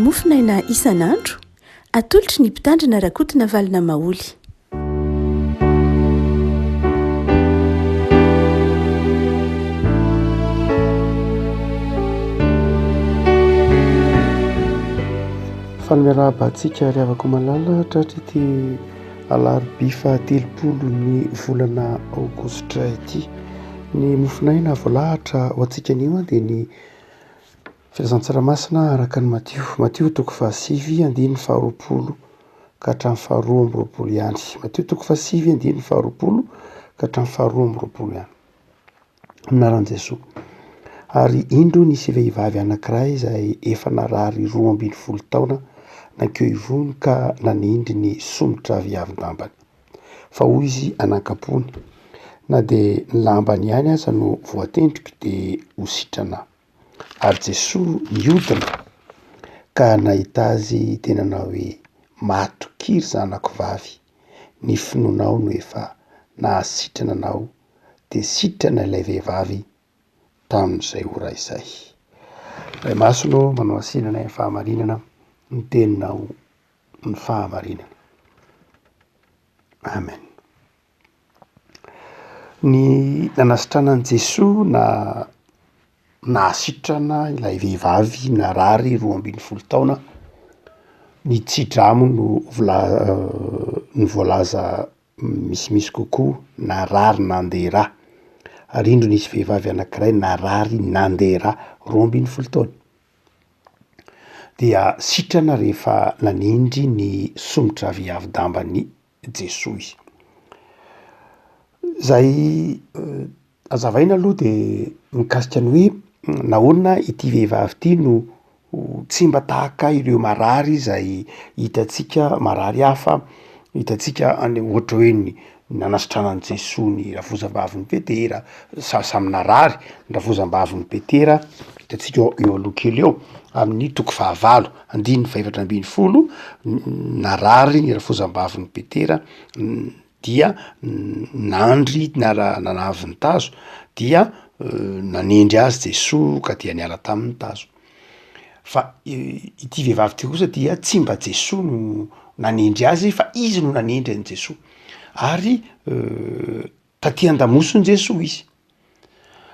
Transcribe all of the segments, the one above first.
mofinaina isan'andro atolotry ny mpitandrina rakotina valina maoly. Fanamiarabantsika ry havako malala tratra ity alarobia fahatelopolo ny volana aogositra ity. Ny mofinaina voalahatra ho antsika anio dia ny filazan-tsaramasina araka ny Matio toko 8:20 ka hatramin'ny 12:20 ihany. Matio toko 8:20 ka hatramin'ny 12:20 ihany. Anaran'i Jesosy. Ary indro nisy vehivavy anankiray izay efa narary 12 taona nankeo ivony ka nanindry ny somotra viavin-dambany. Fa hoy izy anankapony, na dia ny lambany ihany aza no voatendriko dia ho sitrana. Ary Jesosy niodina ka nahita azy tena nanao hoe, matokiry zanako vavy, ny finoanao no efa nahasitrana anao. Dia sitrana ilay vehivavy tamin'izay ora izay. Ray Masino manao asinana ny fahamarinana, ny teninao ny fahamarinana. Amen. Ny nanasitranan'i Jesosy nahasitrana ilay vehivavy narary 12 taona, nitsidra no voalaza misimisy kokoa, narary nandera. Ary indro nisy vehivavy anankiray narary nandera 12 taona. Dia sitrana rehefa nanindry ny somotra viavin-dambany Jesosy. Zay azavaina aloha dia mikasika ny hoe nahoana ity vehivavy ity no tsy mba tahaka ireo marary izay hitantsika marary hafa, hitantsika any ohatra hoe ny nanasitranan'i Jesosy ny ravozam-bavin'i Petera, samy narary ny ravozam-bavin'i Petera, hitantsika eo aloha kely eo amin'ny toko 9:410 narary ny ravozam-bavin'i Petera, dia nandry nanavy ny tazo, dia nanendry azy Jesosy ka dia niala tamin'ny tazo. Fa ity vehivavy ity kosa dia tsy mba Jesosy no nanendry azy, fa izy no nanendry an'i Jesosy. Ary taty an-damosiny Jesosy izy.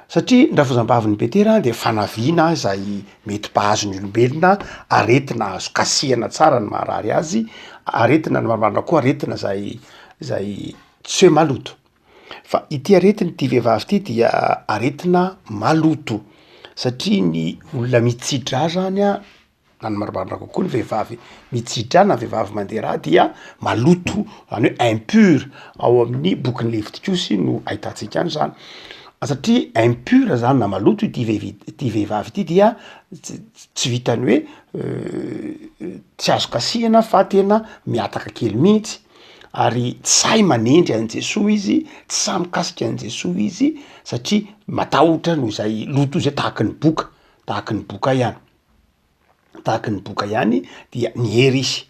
Satria ny ravozam-bavin'i Petera dia fanaviana izay mety mpahazo ny olombelona, aretina azo kasihana tsara ny maharary azy, aretina ny marimarina koa aretina izay tsy hoe maloto. Fa ity aretina ity vehivavy ity dia aretina maloto, satria ny olona mitsidra zany na ny marimarina kokoa ny vehivavy mitsidra na vehivavy mandeha dia maloto, zany hoe impur. Ao amin'ny bokin'ny Levitikosy no ahitantsika an'izany. Satria impur zany na maloto ity vehivavy ity dia tsy vitany hoe tsy azo kasihana fa tena miataka kely mihitsy. Ary tsy sahy manendry an'i Jesosy izy, tsy sahy mikasika an'i Jesosy izy, satria matahotra noho izay loto izay tahaky ny boka ihany. Tahaky ny boka ihany dia nihery izy,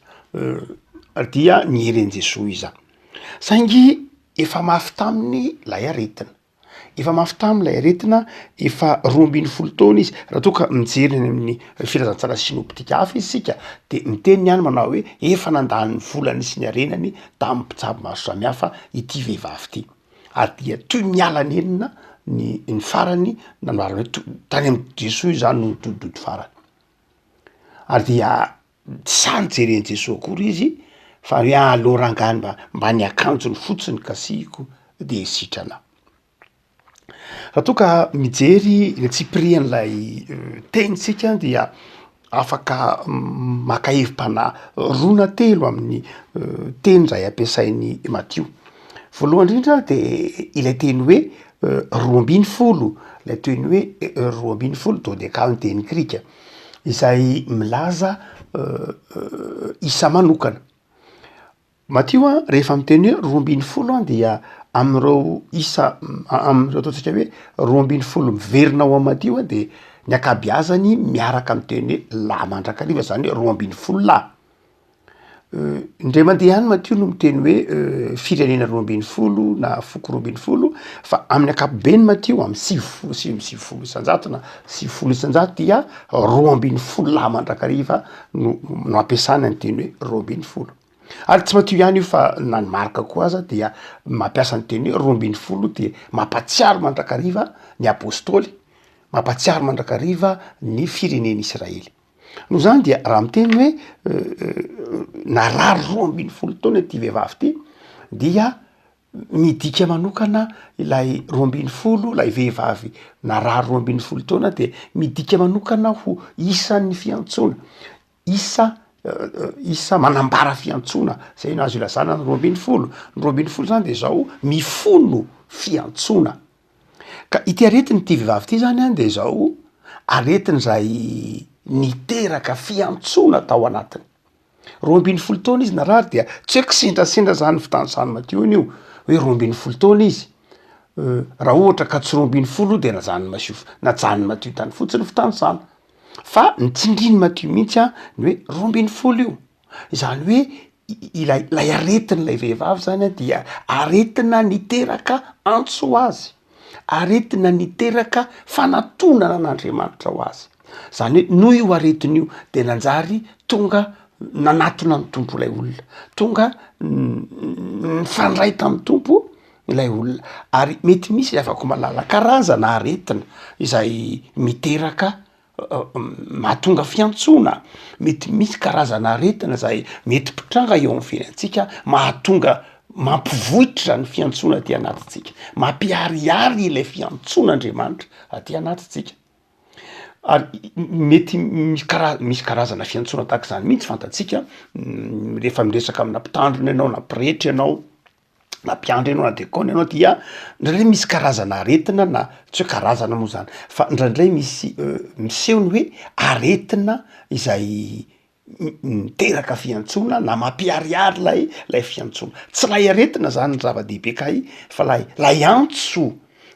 dia nihery an'i Jesosy izy. Saingy efa mafy taminy lay aretina. Efa mafy tamin'ilay aretina, efa 12 taona izy. Raha toa ka mijery amin'ny filazantsara sinoptika hafa isika, dia miteny ihany manao hoe efa nandany ny volany sy ny arenany tamin'ny mpitsabo maro samihafa ity vehivavy ity. Ary dia toy miala nenina ny farany nanarana hoe tany amin'ny Jesosy izany no nitoditody farany. Ary dia tsy sahy nijery an'i Jesosy akory izy, fa hoe aloha rangany mba ny akanjony fotsiny kasihiko dia sitrana. Raha toa ka mijery tsy pirian'ilay tenitsika dia afaka maka hevim-panahy roa na telo amin'ny teny izay ampiasain'ny Matio. Voalohany indrindra dia ilay teny hoe 12, ilay teny hoe 12 dodecahme ny teny grika, izay milaza isa manokana. Matio rehefa miteny hoe 12 dia amin'ireo isa amin'ireo ataontsika hoe 12 miverina ao amin'ny Matio dia ny ankabeazany miaraka miteny hoe lahy mandrakariva, zany hoe 12 lahy. indray mandeha any matio no miteny hoe firenena 20 na foko 20 fa amin'ny ankapobeny matio amy 6 isanjato na 6 isanjato dia 20 lahy mandrakariva no ampiasana ny teny hoe 20 ary tsy matio ihany io fa na ny marika koa aza dia mampiasa ny teny hoe 20 de mampatsiaro mandrakariva ny apôstôly, mampatsiaro mandrakariva ny firenena Israely. No zany dia raha miteny hoe narary 20 taona ty vehivavy ty dia midika manokana ilay 20 ilay vehivavy narary 20 taona de midika manokana ho isan'ny fiantsona, isa manambara fiantsona zay no azo ilazana ny 20 zany de zao mifono fiantsona. Ka ity aretiny ty vehivavy ty zany de zao aretiny zay niteraka fiantsona tao anatiny 20 taona izy narary dia tsy hoe kisendrasendra zany fitandrosany matio io hoe 20 taona izy raha ohatra ka tsy 20 de najanony matio tany fotsiny fitandrosana fa nitsindriny matio mihitsy ny hoe 20 io izany hoe ilay aretiny lay vehivavy zany dia aretina niteraka antso azy, aretina niteraka fanatonana an'Andriamanitra ho azy. Zany hoe noho io aretiny io de nanjary tonga nanatona ny tompo ilay olona, tonga nifandray tamin'ny tompo ilay olona ary mety misy afaka malala karazana aretina izay miteraka mahatonga fiantsona, mety misy karazana aretina zay mety pitranga eo amin'ny fiainantsika mahatonga mampivohitra ny fiantsona aty anatintsika, mampiharihary ilay fiantson'Andriamanitra aty anatintsika. Ary mety misy karazana fiantsona tahaka zany mihitsy fantatsika rehefa miresaka amina mpitandrina ianao na mpiretry ianao na mpiandry ianao na dekona ianao dia ndraindray misy karazana aretina na tsy hoe karazana moa zany fa ndraindray misy misehony hoe aretina izay miteraka fiantsona na mampiharihary lay fiantsona, tsy lay aretina zany ny zava-dehibe kay fa lay antso,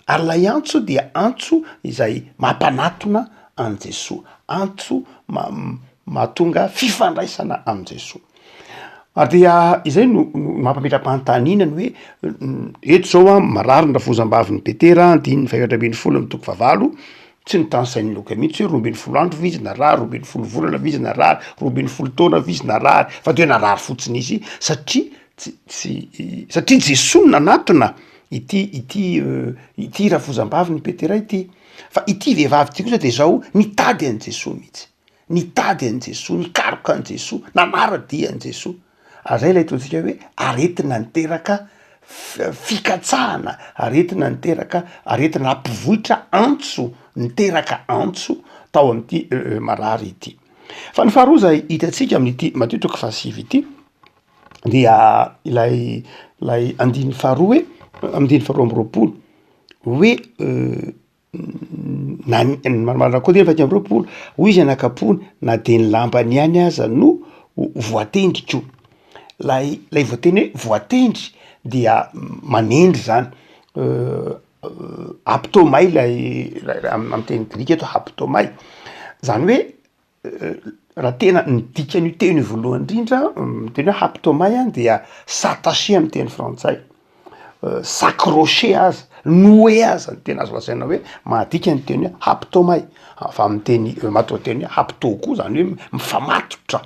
ary lay antso dia antso izay mampanatona an Jesosy, antso mahatonga fifandraisana am Jesosy. Ary dia izay no mampametram-panontaniana hoe eto zao marary ny rafozam-bavy ny Petera 5:20 tsy nitansain'ny loka mihitsy hoe 20 andro vizy narary, 20 volana vizy narary, 20 taona vizy narary, fa de hoe narary fotsiny izy satria Jesosy nanatona ity rafozam-bavy ny Petera ity. Fa ity vehivavy ty kosa de zao nitady an Jesosy mihitsy, nitady an Jesosy, nikaroka an Jesosy, nanara-dia an Jesosy. Ary zay lay ataontsika hoe aretina niteraka fikatsahana, aretina niteraka, aretina ampivohitra antso, niteraka antso tao amin'ity marary ity. Fa ny faharoa zay hitatsika amin'ity Mateo 7 ity dia ilay andiny faharoa hoe andiny faharoa amby roapolo hoe maromaro koa fa 20 hoy izy anakapony na de ny lambany ihany aza no voatendriko. Lay voateny hoe voatendry dia manendry zany haptomay amin'ny teny grika eto haptomay zany hoe raha tena nidikan'io teny voalohany indrindra teny hoe haptomay dia s'attacher amin'ny teny frantsay, s'accrocher aza, nouer aza ny tena azo lazaina hoe mahadika ny teny hoe haptomay, fa amin'ny teny matoa teny hoe hapto koa zany hoe mifamatotra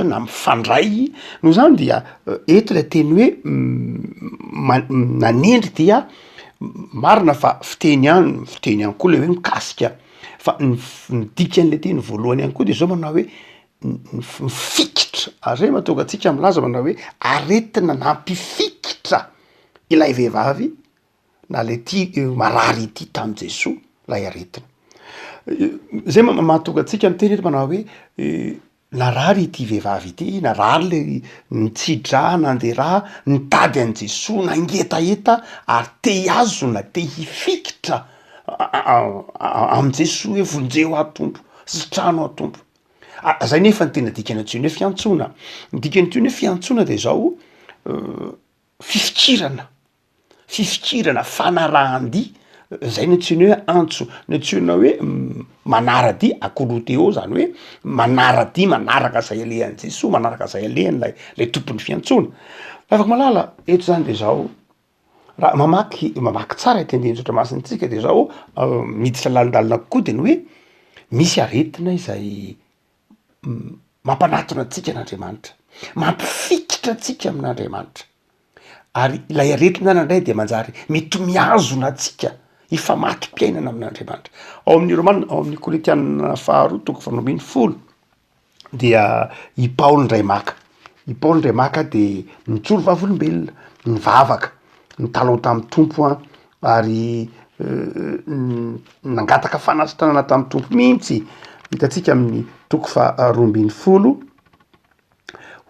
na mifandray. No zany dia eto ilay teny hoe nanendry dia marina fa fiteny ihany koa le hoe mikasika, fa ny dikan'le teny voalohany ihany koa de zao manao hoe mifikitra, ary zay mahatonga antsika milaza manao hoe aretina nampifikitra ilay vehivavy na le ty marary ity tam Jesosy lay aretina. Zay mahatonga antsika miteny eto manao hoe narary ity vehivavy ity, narary le nitsidra nanderaha nitady an Jesosy nangetaeta ary te hiazona, te hifikitra am Jesosy hoe vonjeo atompo, sitrano atompo. Zay nefa ny tena dikany antsoina hoe fiantsona. Ny dikany antsoina hoe fiantsona de zao fifikirana, fanarahan-dy zay ny antsina hoe antso ny antsina hoe manara-dia akoloteo zany hoe manara-dia manaraka zay alehan'i Jesoa manaraka zay alehany lay tompon'ny fiantsona afaka malala eto zany de zao raha mamaky tsara ty andinitsotra masintsika de zao miditra lalindalina kokoa de ny hoe misy aretina izay mampanatona atsika n'Andriamanitra mampifikitra atsika amin'Andriamanitra ary ilay aretina nandray de manjary mety miazona atsika ifamaty-piainana amin'Andriamanitra ao amin'ny Romanina ao amin'ny Koritianina faharoa toko faharoa ambin'ny folo dia i Paoly ndray maka de nitsolo vavolombelona nivavaka nytalao tamin'ny tompo ary nangataka fanasitranana tamin'ny tompo mihitsy hitatsika amin'ny toko faharoa ambin'ny folo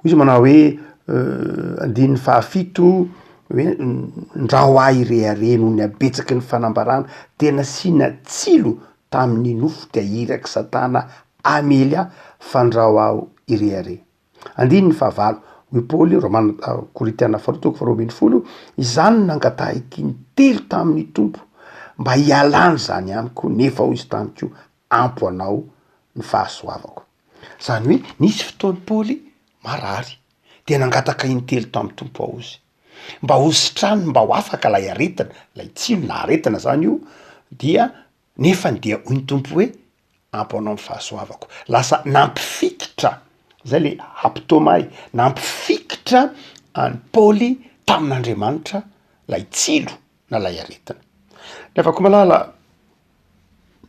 izy manao hoe andininy fahafito hoe ndrao ahy irehare noho ny abetsaky ny fanambarana tena sina tsilo tamin'ny nofo de iraky Satana amely aho fandrao aho irehare. Andininy fahavalo hoy Paoly Romanina Koritianina faharoa toko faharoa ambin'ny folo izany nangatahiky ny telo tamin'ny tompo mba hialany zany amiko nefa hoy izy tamiko ampo anao ny fahasoavako. Zany hoe nisy fotoany Paoly marary de nangataka intelo tamin'ny tompo ao izy mba ho sitrany mba ho afaka lay aretina lay tsilo na aretina zany io dia nefa dia hoy ny tompo hoe ampo anao ny fahasoavako lasa nampifikitra zay le haptomay nampifikitra any Paoly tamin'Andriamanitra lay tsilo na lay aretina. Nefa ko malala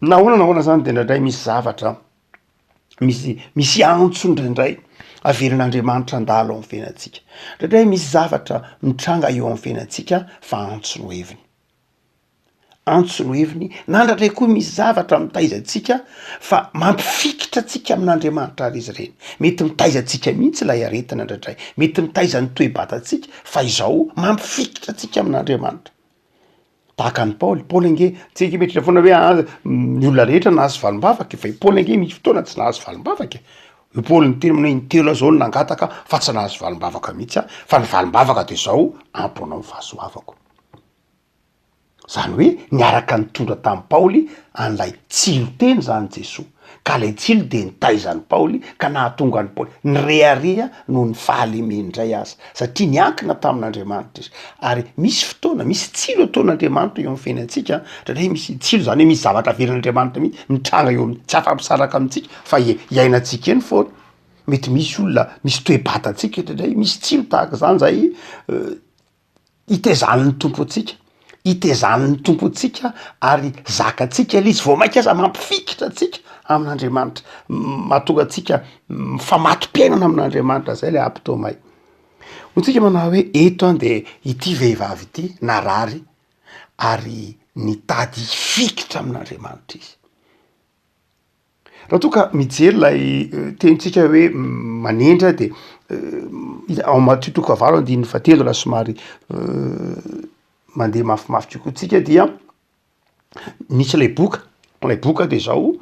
nahoana zany de ndraindray misy zavatra misy antso ndraindray averin'Andriamanitra andalo amin'ny fiainantsika ndraindray misy zavatra mitranga eo amin'ny fiainantsika fa antso no heviny na ndraindray koa misy zavatra mitaizantsika fa mampifikitra atsika amin'Andriamanitra ary izy reny mety mitaizantsika mihitsy lay aretina ndraindray mety mitaiza ny toe-batantsika fa izao mampifikitra atsika amin'Andriamanitra tahaka ny Paoly ange tsy metritra foana hoe ny olona rehetra nahazo valim-bavaka fa i Paoly ange misy fotoana tsy nahazo valim-bavaka i Paoly niteny amin'ny intelo zao nangataka fa tsy nahazo valim-bavaka mihitsy fa ny valim-bavaka de zao ampo anao ny fahasoavako. Zany hoe niaraka nitondra tamin'ny Paoly an'lay tsilo teny zany Jesoa ka lay tsilo de nitaizan'ny Paoly ka nahatonga ny Paoly nirearea noho ny fahalemendray azy satria niankina tamin'Andriamanitra izy ary misy fotoana misy tsilo ataon'Andriamanitra eo amin'ny fiainantsika ndraindray misy tsilo zany hoe misy zavatra averin'Andriamanitra mihitsy mitranga eo amin'ny tsy afa-misaraka amintsika fa iainantsika eny foana mety misy olona misy toe-batantsika ndraindray misy tsilo tahaka zany zay itezan'ny tompo antsika ary zakatsika le izy vao mainka aza mampifikitra atsika amin'Andriamanitra mahatonga atsika mifamaty-piainana amin'Andriamanitra zay le aptomay. Hotsika manao hoe eto de ity vehivavy ity narary ary nitady hifikitra amin'Andriamanitra izy. Raha toa ka mijery lay tenitsika hoe manendra de ao matitoko fahavalo andininy fahatelo raha somary mandeha mafimafy kokoa tsika dia nisy lay boka de zao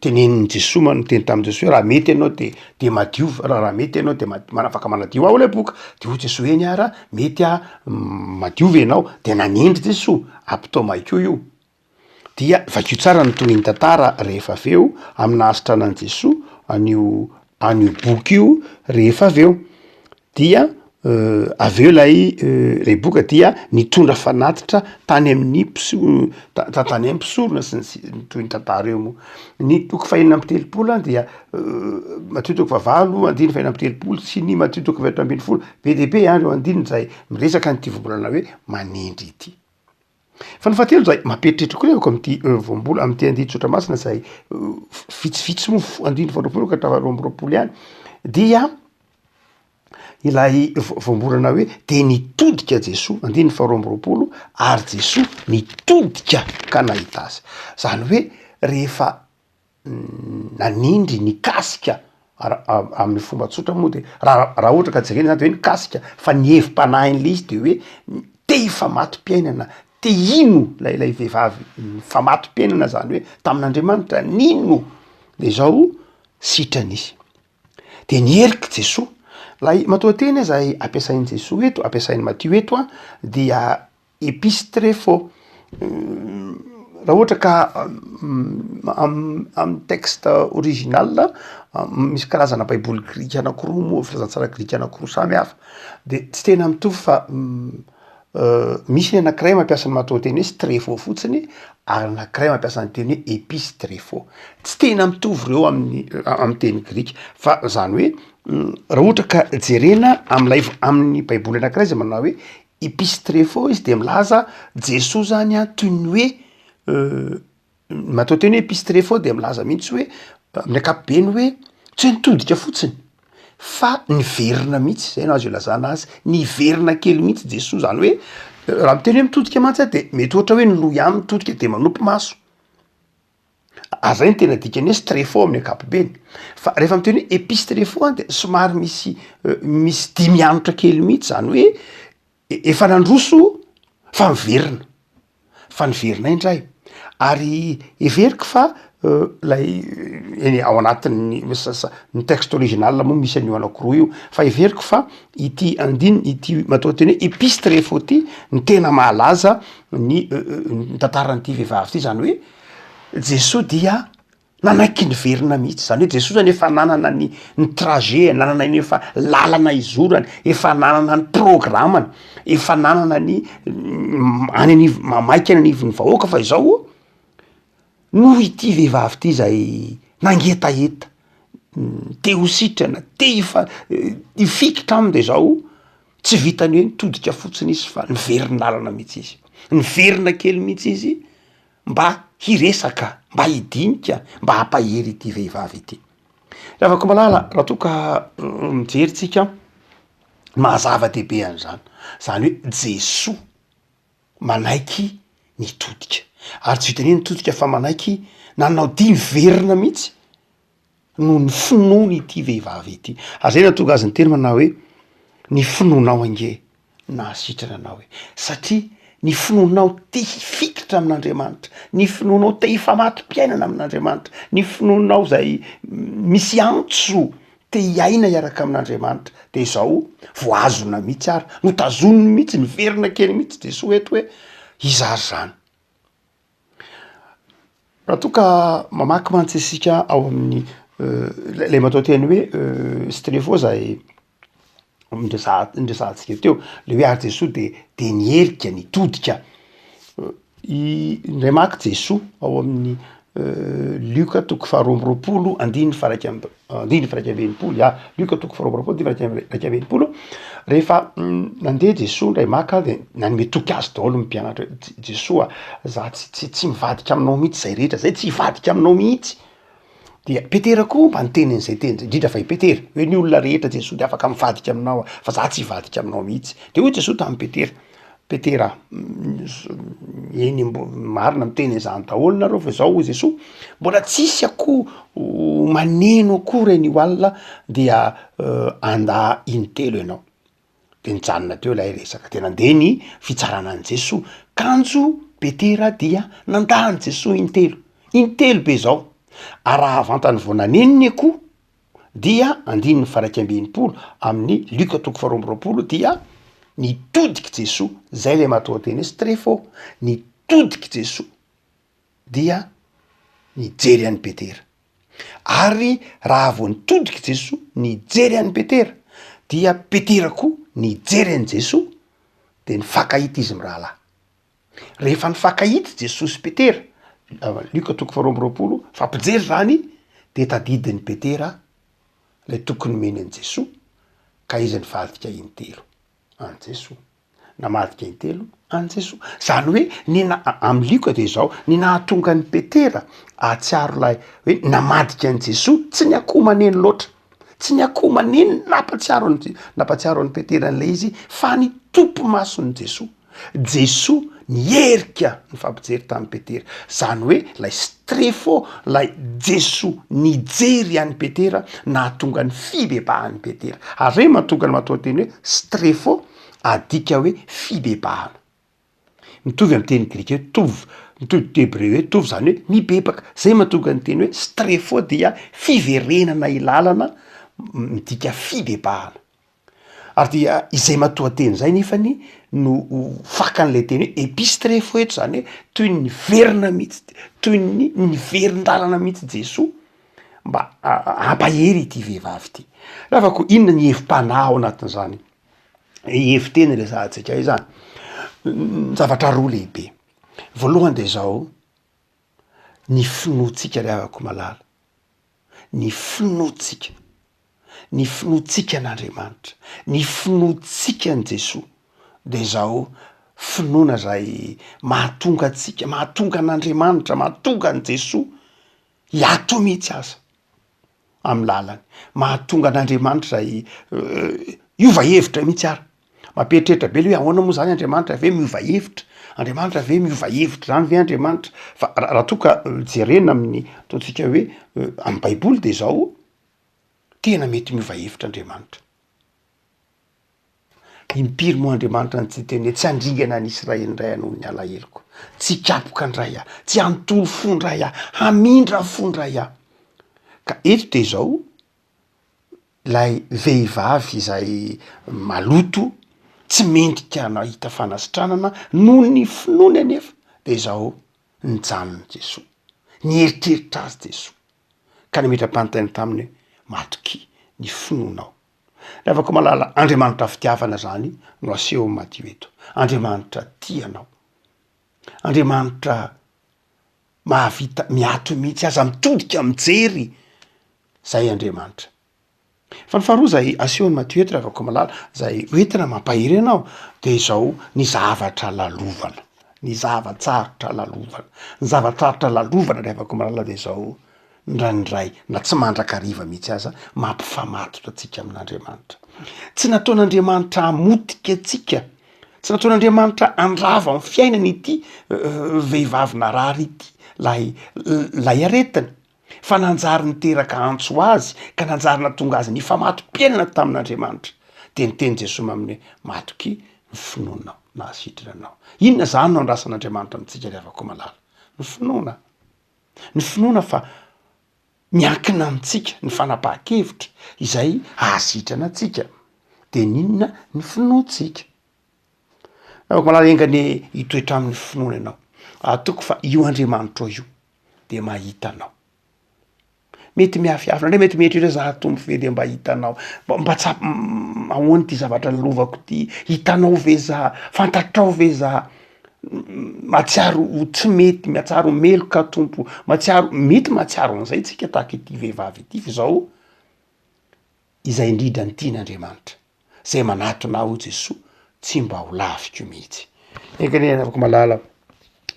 tenenin'ny Jesoa niteny tamin'ny Jesoa raha mety ianao de madio raha mety ianao de manafaka manadio ao lay boka de hoy Jesoa eny ara mety madiova ianao de nanendry Jesoa aptomaico io dia vakio tsara ny toniny tantara rehefa aveo amina asitranan'i Jesoa anio boky io rehefa aveo dia aveo lay boka dia nitondra fanatitra tany amin'ny tany amin'ny mpisorona sy ny toy ny tantara eo moa ny toko fahenina amby telopolo dia matitoko fahavalo andiny fahenina amby telopolo sy ny matitoko fahatelo ambin'ny folo be de be eo andininy zay miresaka nyity vombolana hoe manendry ity. Fa ny fahatelo zay mamperitritra koa rehefa am'ty voambola am'ty andiny tsotra masina zay vitsivitsy moa andiny faharoapolo ka hatraroa amby roapolo ihany dia ilay voambolana hoe de nitodika Jesoa andiny faharoa amby roapolo ary Jesoa nitodika ka nahita azy. Zany hoe rehefa nanindry nikasika amin'ny fomba tsotra moa de raha ohatra ka jerena zany de hoe nikasika fa nihevi-panahiny izy de hoe te hifamaty-piainana te ino lay vehivavy famaty-piainana zany hoe tamin'Andriamanitra nino de zao sitrany izy de nieriky Jesoa lay matoateny zay ampiasain'i Jesoa eto ampiasain'ny Matio eto dia epistrefo raha ohatra ka amin'ny texte original misy karazana baiboly grika anakiroa moa filazantsara grika anakiroa samy hafa de tsy tena mitovy fa misy ny anakiray mampiasa ny matao teny hoe strefo fotsiny ary anakiray mampiasa ny teny hoe epistrefo tsy tena mitovy reo amin'ny teny grika fa zany hoe raha ohatra ka jerena amin'ny baiboly anakiray zay manao hoe epistrefo izy de milaza Jesosy zany toy ny hoe matao teny hoe epistrefo de milaza mihitsy hoe amin'ny ankapobeny hoe tsy nitodika fotsiny fa niverina mihitsy zay no azo ilazana azy niverina kely mihitsy Jesosy zany hoe raha miteny hoe mitodika mantsy de mety ohatra hoe ny loha ihany mitodika de manopy maso zay ny tena dikany hoe strefo amin'ny ankapobeny fa rehefa miteny hoe epistrefo de somary misy dimy anitra kely mihitsy zany hoe efa nandroso fa niverina indray ary everiko fa lay eny ao anatin'ny ny texte original moa misy an'io anakiroa io fa everiko fa ity matao teny hoe epistrefo ty ny tena mahalaza ny tantaran'ity vehivavy ty zany hoe Jesosy dia nanaiky niverina mihitsy zany hoe Jesosy zany efa nanana ny trajet nanana ny efa lalana izorany efa nanana ny programmany efa nanana ny mamaika ny anivon'ny vahoaka fa izao no ity vehivavy ty zay nangetaeta te ho sitrana te ifikitra aminy de zao tsy vitany hoe nitodika fotsiny izy fa niveriny lalana mihitsy izy niverina kely mihitsy izy mba hiresaka mba hidinika mba hampahery ity vehivavy ity afaka malala raha toa ka mijery tsika mahazava-dehibe an'izany zany hoe Jesosy manaiky nitodika ary tsy vitany hoe nitodika fa manaiky nanao dia niverina mihitsy no ny finoany ity vehivavy ity ary zay natonga azy ny teny manao hoe ny finoanao ange na sitrana anao hoe satria ny finoanao te hifikitra amin'Andriamanitra ny finoanao te hifamato-piainana amin'Andriamanitra ny finoanao zay misy antso te hiaina hiaraka amin'Andriamanitra de zao voazona mihitsy ary notazoniny mihitsy niverina kely mihitsy de so eto hoe izary zany raha toa ka mamaky mantsy asika ao amin'ny lay matao teny hoe strefo zay ndresantsika teo le hoe ary Jesosy de nierika nitodika ndray maky Jesosy ao amin'ny Luka toko faharoa amby roapolo andiny faraika amby enimpolo Luka toko faharoa amby roapolo andiny faraika amby enimpolo rehefa nandeha Jesosy ndray maka de nanome toky azy daholo mpianatra Jesosy za tsy mivadika aminao mihitsy zay rehetra zay tsy hivadika aminao mihitsy dia Petera koa mba niteny an'izay teny indrindra fa i Petera hoe ny olona rehetra Jesosy de afaka mivadika aminao fa za tsy hivadika aminao mihitsy de hoy Jesosy tamin'ny Petera eny marina miteny izany daholo nareo fa zao hoy Jesosy mbola tsisy akoho maneno akoho reny alina dia anda intelo ianao de nijanona teo lay resaka de nandeha ny fitsarana an' Jesosy kanjo Petera dia nandany Jesosy intelo be zao ary raha avantany vao naneniny akoho dia andininy faraika amby enimpolo amin'ny Luka toko faharoa amby roapolo dia nitodiky Jesosy zay le matao teny strefo nitodiky Jesosy dia nijery an'i Petera ary raha vao nitodiky Jesosy nijery an'i Petera dia Petera koa nijery an'i Jesosy de nifankahita izy mirahalahy rehefa nifankahita Jesosy Petera Luka toko faharoa amby roapolo fampijery zany de tadidin'ny Petera lay tokony meny an'i Jesosy ka izy nivadika intelo an' Jesosy namadika intelo an' Jesosy zany hoe amin'ny Luka de zao ny nahatonga ny Petera atsiaro lay hoe namadika an'i Jesosy tsy ny akoho maneno loatra tsy ny akoho maneno nampatsiaro an'i Petera an'lay izy fa ny tompo mason'i Jesosy nierika ny fampijery tamin'ny Petera zany hoe lay strefo lay Jesosy nijery an'i Petera nahatonga ny fibebahany Petera ary reny mahatonga ny matao teny hoe strefo adika hoe fibebahana mitovy amin'ny teny grika hoe tovy mitovy hebreo hoe tovy zany hoe mibebaka zay mahatonga ny teny hoe strefo dia fiverenana ilalana midika fibebahana ary dia izay matoateny zay nefany no fakan'lay teny hoe epistre foeto zany hoe toy ny verina mihitsy toy ny verin-dalana mihitsy Jesoa mba ampahery ity vehivavy ity. Ravako inona ny hevim-panahy ao anatin'izany heviteny resahantsika io zany zavatra roa lehibe. Voalohany de zao ny finoantsika ry havako malala, ny finoantsika n'Andriamanitra, ny finoantsika n' Jesoa de zao finoana zay mahatonga atsika, mahatonga an'Andriamanitra, mahatonga an' Jesoa hiato mihitsy aza amin'ny lalany, mahatonga an'Andriamanitra zay hiova hevitra mihitsy ara. Mampieritreritra be le hoe ahoana moa zany Andriamanitra ve miova hevitra? Andriamanitra ve miova hevitra zany ve Andriamanitra? Fa raha toka jerena amin'ny ataontsika hoe amin'ny Baiboly de zao tena mety miova hevitra Andriamanitra. Impiry moa Andriamanitra ny tsy teny hoe tsy andringana ny Israely ndray noho ny alaheloko, tsy kapoka ndray aho, tsy anontolo fo ndray aho, hamindra fo ndray aho. Ka eto de zao lay vehivavy izay maloto tsy mendrika nahita fanasitranana noho ny finoany anefa de zao nijanony Jesoa, nieritreritra azy Jesoa ka nimetra-panontany taminy hoe matoky ny finoanao. Ravako malala Andriamanitra fitiavana zany no aseho Matthieu eto. Andriamanitra tianao, Andriamanitra mahavita miato mihitsy aza mitodika mijery zay Andriamanitra. Fa ny faharoa zay asehony Matthieu eto ravako malala zay hoentina mampahery anao de zao ny zavatra lalovana, ny zavatsarotra lalovana, ny zavatsarotra lalovana ravako malala de zao ndraindray na tsy mandrakariva mihitsy aza mampifamatotra atsika amin'Andriamanitra. Tsy nataon'Andriamanitra hamotika atsika, tsy nataon'Andriamanitra andrava amin'ny fiainana ity vehivavy narary ity lay aretiny, fa nanjary niteraka antso azy ka nanjary natonga azy nifamatom-piainana tamin'Andriamanitra. De niteny Jesosy aminy hoe matoky ny finoanao na asitranao. Inona zany no andrasan'Andriamanitra amitsika ry havako malala? Ny finoana. Ny finoana fa miankina amitsika ny fanapahan-kevitra izay ahasitrana atsika. De ninona ny finoantsika. Havako malala engany hitoetra amin'ny finoana ianao. Atoko fa io Andriamanitra io de mahita anao. Mety miafiafina ndray mety mietrira za tombo ve de mba hitanao, mba tsy ahoana ty zavatra lalovako ty, hitanao ve za, fantatrao ve za, matsiaro tsy mety, matsiaro meloka tompo, matsiaro mety matsiaro an'izay tsika tahaka ity vehivavy ity fa zao izay indrindra ny tian'Andriamanitra zay manatona ho Jesoa tsy mba ho laviko mihitsy. Engany afaka malala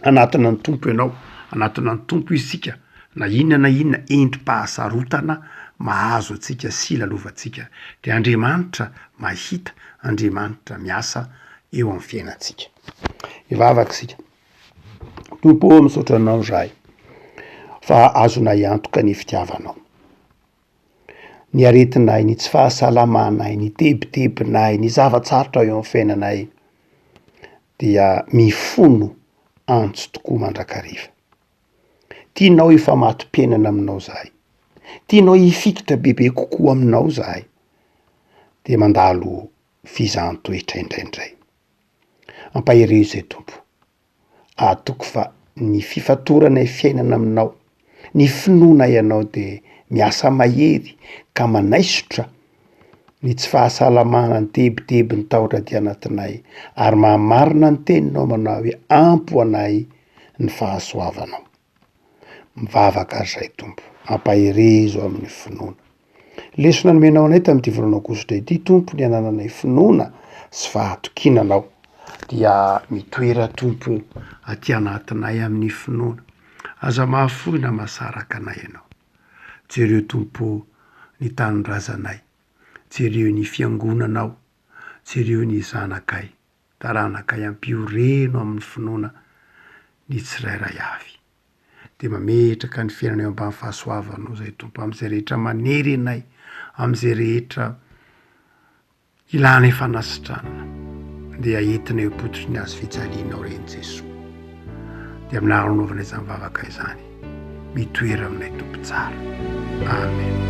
anatona ny tompo ianao, anatona ny tompo isika na inona endrim-pahasarotana mahazo atsika sy lalovantsika de Andriamanitra mahita, Andriamanitra miasa eo amin'ny fiainantsika. Ivavaka sika. Tompo misaotra anao zahay fa azonay antoka ny fitiavanao. Ny aretinay, ny tsy fahasalamanay, ny tebitebinay, ny zavatsarotra eo amin'ny fiainanay dia mifono antso tokoa mandrakariva. Tianao ifamatom-piainana aminao zahay, tianao hifikitra bebe kokoa aminao zahay, de mandalo fizaham-toetra indraindray. Ampahery izay tompo. Atoko fa ny fifatorana fiainana aminao, ny finoana ianao de miasa mahery ka manaisotra ny tsy fahasalamana, ny tebiteby ny tahotra ty anatinay ary mahamarina ny teninao manao hoe ampo anay ny fahasoavanao. Mivavaka zay tompo, ampahery amin'ny finoana. Lesona nomenao anay tamin'ity volana aogositra ity tompo ny anananay finoana sy fahatokinanao dia mitoera tompo aty anatinay amin'ny finoana. Aza mahafoy na mahasaraka anay ianao. Jereo tompo ny tanindrazanay, jereo ny fiangonanao, jereo ny zanakay, taranakay ampioreno amin'ny finoana ny tsirairay avy. De mametraka ny fiainana eo ambany fahasoavanao zay tompo am'izay rehetra manery anay, am'izay rehetra ilana fanasitranana de aentina eo pototry ny azo fijalianao reny Jesoa. De amin'ny anaranao izany mivavaka izany mitoera aminay tompo tsara. Amen.